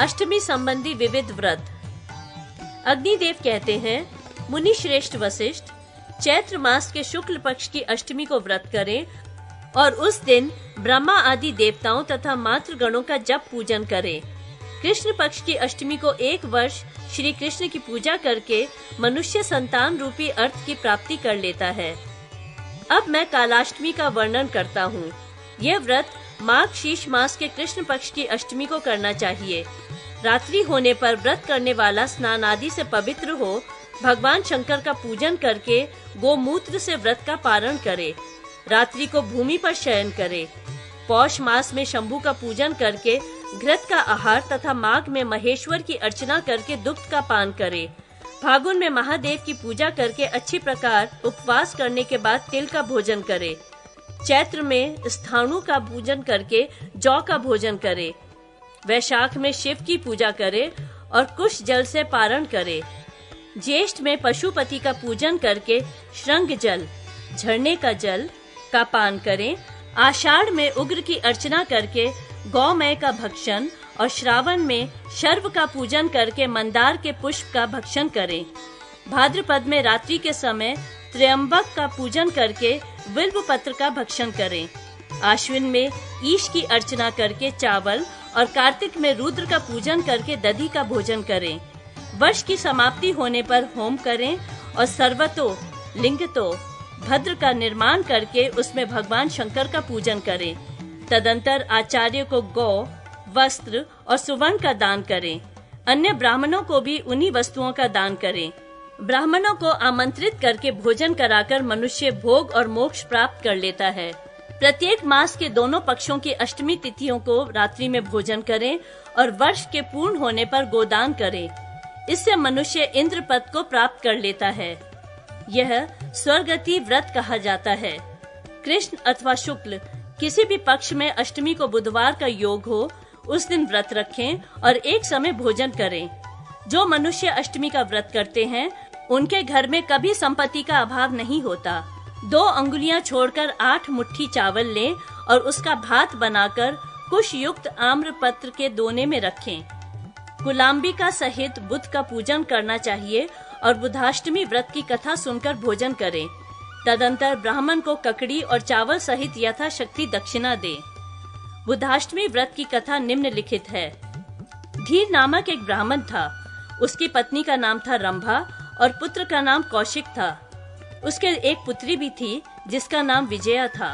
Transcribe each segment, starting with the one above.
अष्टमी संबंधी विविध व्रत। अग्निदेव कहते हैं, मुनि श्रेष्ठ वशिष्ठ, चैत्र मास के शुक्ल पक्ष की अष्टमी को व्रत करें और उस दिन ब्रह्मा आदि देवताओं तथा मातृगणों का जप पूजन करें। कृष्ण पक्ष की अष्टमी को 1 वर्ष श्री कृष्ण की पूजा करके मनुष्य संतान रूपी अर्थ की प्राप्ति कर लेता है। अब मैं कालाष्टमी का वर्णन करता हूँ। यह व्रत माघ शीर्ष मास के कृष्ण पक्ष की अष्टमी को करना चाहिए। रात्रि होने पर व्रत करने वाला स्नान आदि से पवित्र हो भगवान शंकर का पूजन करके गोमूत्र से व्रत का पारण करे। रात्रि को भूमि पर शयन करे। पौष मास में शंभु का पूजन करके घृत का आहार तथा माघ में महेश्वर की अर्चना करके दुग्ध का पान करे। फागुन में महादेव की पूजा करके अच्छी प्रकार उपवास करने के बाद तिल का भोजन करे। चैत्र में स्थाणु का पूजन करके जौ का भोजन करे। वैशाख में शिव की पूजा करे और कुश जल से पारण करे। ज्येष्ठ में पशुपति का पूजन करके श्रृंग जल, झरने का जल का पान करें। आषाढ़ में उग्र की अर्चना करके गौमय का भक्षण और श्रावण में शर्व का पूजन करके मंदार के पुष्प का भक्षण करें। भाद्रपद में रात्रि के समय त्र्यंबक का पूजन करके बिल्व पत्र का भक्षण करें। आश्विन में ईश की अर्चना करके चावल और कार्तिक में रुद्र का पूजन करके दधि का भोजन करें। वर्ष की समाप्ति होने पर होम करें और सर्वतो लिंगतो भद्र का निर्माण करके उसमें भगवान शंकर का पूजन करें। तदंतर आचार्य को गौ, वस्त्र और सुवर्ण का दान करें। अन्य ब्राह्मणों को भी उन्हीं वस्तुओं का दान करें। ब्राह्मणों को आमंत्रित करके भोजन कराकर मनुष्य भोग और मोक्ष प्राप्त कर लेता है। प्रत्येक मास के दोनों पक्षों की अष्टमी तिथियों को रात्रि में भोजन करें और वर्ष के पूर्ण होने पर गोदान करें। इससे मनुष्य इंद्र पद को प्राप्त कर लेता है। यह स्वर्गति व्रत कहा जाता है। कृष्ण अथवा शुक्ल किसी भी पक्ष में अष्टमी को बुधवार का योग हो उस दिन व्रत रखें और एक समय भोजन करें। जो मनुष्य अष्टमी का व्रत करते हैं उनके घर में कभी संपत्ति का अभाव नहीं होता। 2 अंगुलियां छोड़कर 8 मुट्ठी चावल लें और उसका भात बनाकर कुश युक्त आम्र पत्र के दोने में रखें। कुलाम्बिका सहित बुध का पूजन करना चाहिए और बुधाष्टमी व्रत की कथा सुनकर भोजन करें। तदंतर ब्राह्मण को ककड़ी और चावल सहित यथाशक्ति दक्षिणा दें। बुधाष्टमी व्रत की कथा निम्नलिखित है। धीर नामक एक ब्राह्मण था। उसकी पत्नी का नाम था रंभा और पुत्र का नाम कौशिक था। उसके एक पुत्री भी थी जिसका नाम विजया था।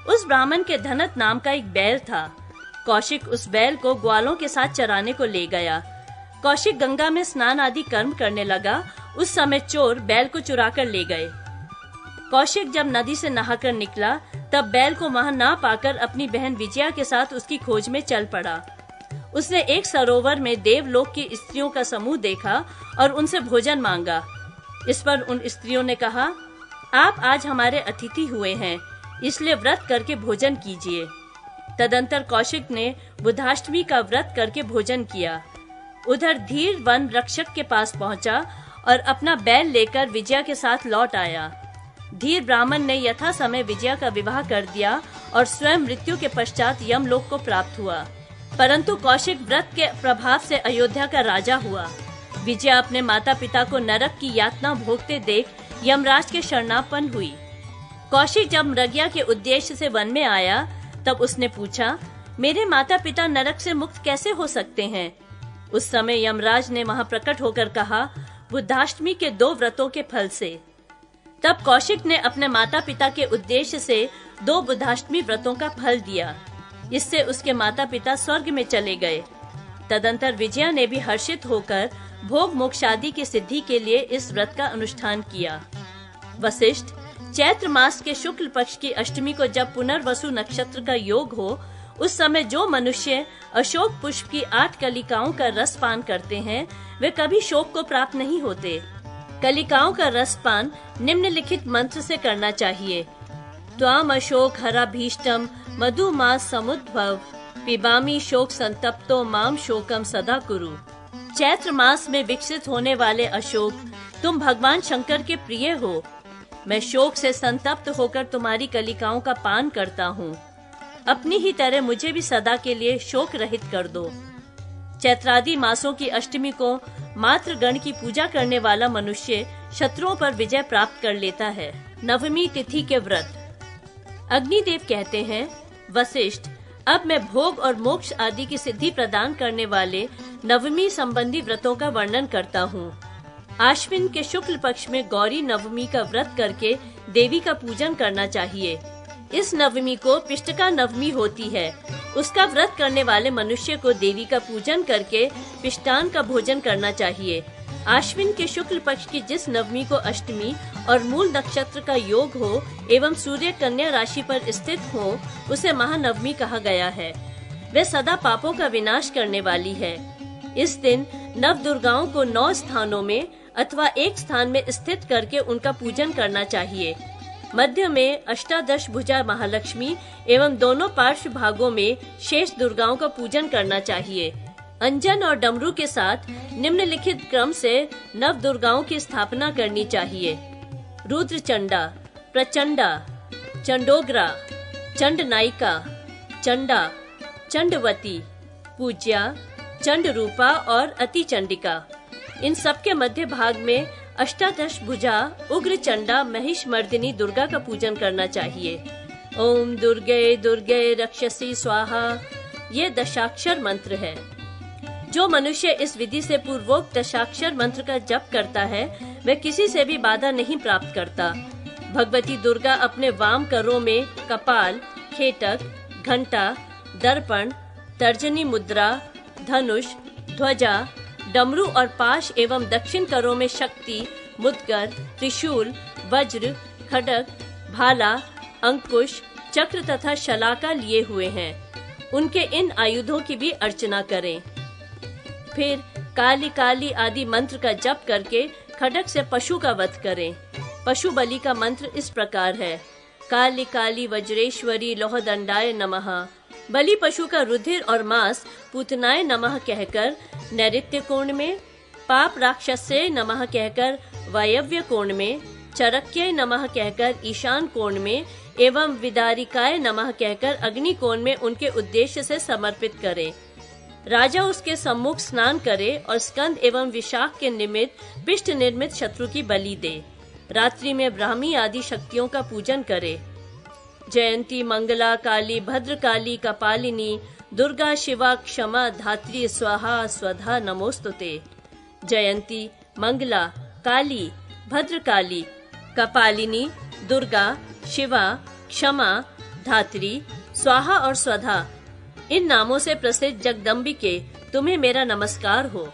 उस ब्राह्मण के धनत नाम का एक बैल था। कौशिक उस बैल को ग्वालों के साथ चराने को ले गया। कौशिक गंगा में स्नान आदि कर्म करने लगा। उस समय चोर बैल को चुरा कर ले गए। कौशिक जब नदी से नहाकर निकला तब बैल को वहां ना पाकर अपनी बहन विजया के साथ उसकी खोज में चल पड़ा। उसने एक सरोवर में देवलोक की स्त्रियों का समूह देखा और उनसे भोजन मांगा। इस पर उन स्त्रियों ने कहा, आप आज हमारे अतिथि हुए हैं, इसलिए व्रत करके भोजन कीजिए। तदंतर कौशिक ने बुधाष्टमी का व्रत करके भोजन किया। उधर धीर वन रक्षक के पास पहुंचा और अपना बैल लेकर विजया के साथ लौट आया। धीर ब्राह्मण ने यथा समय विजया का विवाह कर दिया और स्वयं मृत्यु के पश्चात यमलोक को प्राप्त हुआ। परंतु कौशिक व्रत के प्रभाव से अयोध्या का राजा हुआ। विजया अपने माता पिता को नरक की यातना भोगते देख यमराज के शरणापन्न हुई। कौशिक जब मृगया के उद्देश्य से वन में आया तब उसने पूछा, मेरे माता पिता नरक से मुक्त कैसे हो सकते हैं? उस समय यमराज ने वहां प्रकट होकर कहा, बुधाष्टमी के 2 व्रतों के फल से। तब कौशिक ने अपने माता पिता के उद्देश्य से 2 बुधाष्टमी व्रतों का फल दिया। इससे उसके माता पिता स्वर्ग में चले गए। तदंतर विजया ने भी हर्षित होकर भोग मोक्षादि की सिद्धि के लिए इस व्रत का अनुष्ठान किया। वशिष्ठ, चैत्र मास के शुक्ल पक्ष की अष्टमी को जब पुनर्वसु नक्षत्र का योग हो उस समय जो मनुष्य अशोक पुष्प की 8 कलिकाओं का रस पान करते हैं वे कभी शोक को प्राप्त नहीं होते। कलिकाओं का रसपान निम्नलिखित मंत्र से करना चाहिए। त्वाम अशोक हराभीष्टम मधुमास समुद्भव पिबामी शोक संतप्तो माम शोकम सदा कुरु। चैत्र मास में विकसित होने वाले अशोक, तुम भगवान शंकर के प्रिय हो। मैं शोक से संतप्त होकर तुम्हारी कलिकाओं का पान करता हूँ। अपनी ही तरह मुझे भी सदा के लिए शोक रहित कर दो। चैत्रादि मासों की अष्टमी को मातृगण की पूजा करने वाला मनुष्य शत्रुओं पर विजय प्राप्त कर लेता है। नवमी तिथि के व्रत। अग्निदेव कहते हैं, वशिष्ठ, अब मैं भोग और मोक्ष आदि की सिद्धि प्रदान करने वाले नवमी संबंधी व्रतों का वर्णन करता हूँ। आश्विन के शुक्ल पक्ष में गौरी नवमी का व्रत करके देवी का पूजन करना चाहिए। इस नवमी को पिष्टका नवमी होती है। उसका व्रत करने वाले मनुष्य को देवी का पूजन करके पिष्टान का भोजन करना चाहिए। आश्विन के शुक्ल पक्ष की जिस नवमी को अष्टमी और मूल नक्षत्र का योग हो एवं सूर्य कन्या राशि पर स्थित हो, उसे महानवमी कहा गया है। वे सदा पापों का विनाश करने वाली है। इस दिन नव दुर्गाओं को 9 स्थानों में अथवा एक स्थान में स्थित करके उनका पूजन करना चाहिए। मध्य में अष्टादश भुजा महालक्ष्मी एवं दोनों पार्श्व भागों में शेष दुर्गाओं का पूजन करना चाहिए। अंजन और डमरू के साथ निम्नलिखित क्रम से नव दुर्गाओं की स्थापना करनी चाहिए। रुद्रचंडा, प्रचंडा, चंडोग्रा, चंडनायिका, चंडा, चंडवती, पूज्या, चंड रूपा और अति चंडिका। इन सबके मध्य भाग में अष्टादश भुजा उग्र चंडा महिष मर्दिनी दुर्गा का पूजन करना चाहिए। ओम दुर्गे दुर्गे रक्षसी स्वाहा, ये दशाक्षर मंत्र है। जो मनुष्य इस विधि से पूर्वोक्त दशाक्षर मंत्र का जप करता है, वह किसी से भी बाधा नहीं प्राप्त करता। भगवती दुर्गा अपने वाम करों में कपाल, खेटक, घंटा, दर्पण, तर्जनी मुद्रा, धनुष, ध्वजा, डमरू और पाश एवं दक्षिण करों में शक्ति, मुद्गर, त्रिशूल, वज्र, खड्ग, भाला, अंकुश, चक्र तथा शलाका लिए हुए हैं। उनके इन आयुधों की भी अर्चना करें। फिर काली काली आदि मंत्र का जप करके खड्ग से पशु का वध करें। पशु बलि का मंत्र इस प्रकार है, काली काली वज्रेश्वरी लोहदंडाय नमः। बलि पशु का रुधिर और मांस पूतनाय नमः कहकर नैऋत्य कोण में, पाप राक्षसे नमः कहकर वायव्य कोण में, चरक्य नमः कहकर ईशान कोण में एवं विदारिकाय नमः कहकर अग्नि कोण में उनके उद्देश्य से समर्पित करें। राजा उसके सम्मुख स्नान करे और स्कंद एवं विशाख के निमित्त पिष्ट निर्मित शत्रु की बलि दे। रात्रि में ब्राह्मी आदि शक्तियों का पूजन करे। जयंती, मंगला, काली, भद्रकाली, कपालिनी, दुर्गा, शिवा, क्षमा, धात्री, स्वाहा, स्वधा नमोस्तुते। जयंती, मंगला, काली, भद्रकाली, कपालिनी, दुर्गा, शिवा, क्षमा, धात्री, स्वाहा और स्वधा, इन नामों से प्रसिद्ध जगदम्बिके, तुम्हें मेरा नमस्कार हो।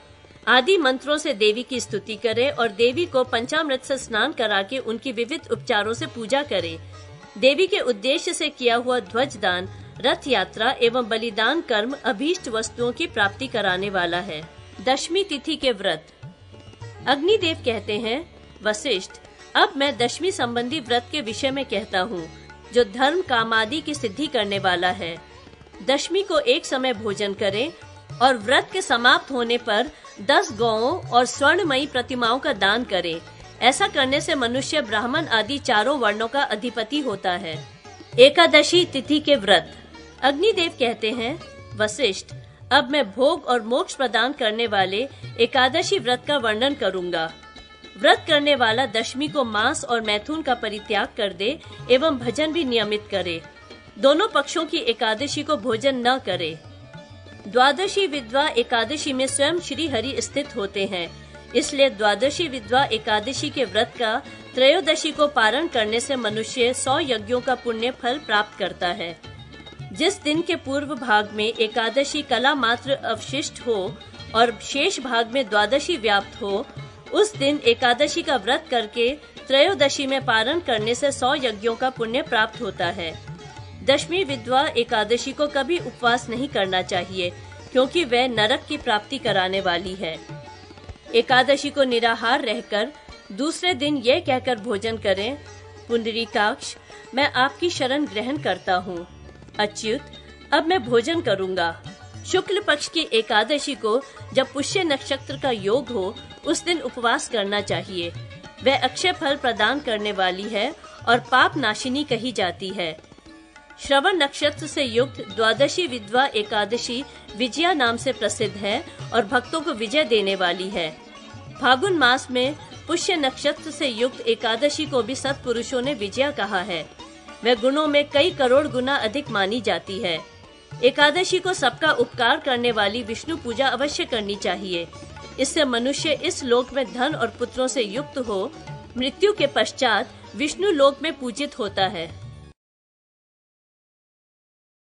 आदि मंत्रों से देवी की स्तुति करे और देवी को पंचामृत से स्नान करा के उनकी विविध उपचारों से पूजा करे। देवी के उद्देश्य से किया हुआ ध्वज दान, रथ यात्रा एवं बलिदान कर्म अभीष्ट वस्तुओं की प्राप्ति कराने वाला है। दशमी तिथि के व्रत। अग्निदेव कहते हैं, वशिष्ठ, अब मैं दशमी संबंधी व्रत के विषय में कहता हूँ, जो धर्म कामादि की सिद्धि करने वाला है। दशमी को एक समय भोजन करें और व्रत के समाप्त होने पर 10 गौओं और स्वर्णमयी प्रतिमाओं का दान करें। ऐसा करने से मनुष्य ब्राह्मण आदि चारों वर्णों का अधिपति होता है। एकादशी तिथि के व्रत। अग्निदेव कहते हैं, वशिष्ठ, अब मैं भोग और मोक्ष प्रदान करने वाले एकादशी व्रत का वर्णन करूंगा। व्रत करने वाला दशमी को मांस और मैथुन का परित्याग कर दे एवं भजन भी नियमित करे। दोनों पक्षों की एकादशी को भोजन न करे। द्वादशी विधवा एकादशी में स्वयं श्री हरि स्थित होते हैं, इसलिए द्वादशी विधवा एकादशी के व्रत का त्रयोदशी को पारण करने से मनुष्य 100 यज्ञों का पुण्य फल प्राप्त करता है। जिस दिन के पूर्व भाग में एकादशी कला मात्र अवशिष्ट हो और शेष भाग में द्वादशी व्याप्त हो, उस दिन एकादशी का व्रत करके त्रयोदशी में पारण करने से 100 यज्ञों का पुण्य प्राप्त होता है। दशमी विधवा एकादशी को कभी उपवास नहीं करना चाहिए, क्योंकि वह नरक की प्राप्ति कराने वाली है। एकादशी को निराहार रहकर दूसरे दिन यह कहकर भोजन करें, पुंडरीकाक्ष, मैं आपकी शरण ग्रहण करता हूँ। अच्युत, अब मैं भोजन करूँगा। शुक्ल पक्ष की एकादशी को जब पुष्य नक्षत्र का योग हो, उस दिन उपवास करना चाहिए। वह अक्षय फल प्रदान करने वाली है और पाप नाशिनी कही जाती है। श्रवण नक्षत्र से युक्त द्वादशी विधवा एकादशी विजया नाम से प्रसिद्ध है और भक्तों को विजय देने वाली है। फागुन मास में पुष्य नक्षत्र से युक्त एकादशी को भी सत्पुरुषों ने विजया कहा है। वह गुणों में कई करोड़ गुना अधिक मानी जाती है। एकादशी को सबका उपकार करने वाली विष्णु पूजा अवश्य करनी चाहिए। इससे मनुष्य इस लोक में धन और पुत्रों से युक्त हो मृत्यु के पश्चात विष्णु लोक में पूजित होता है।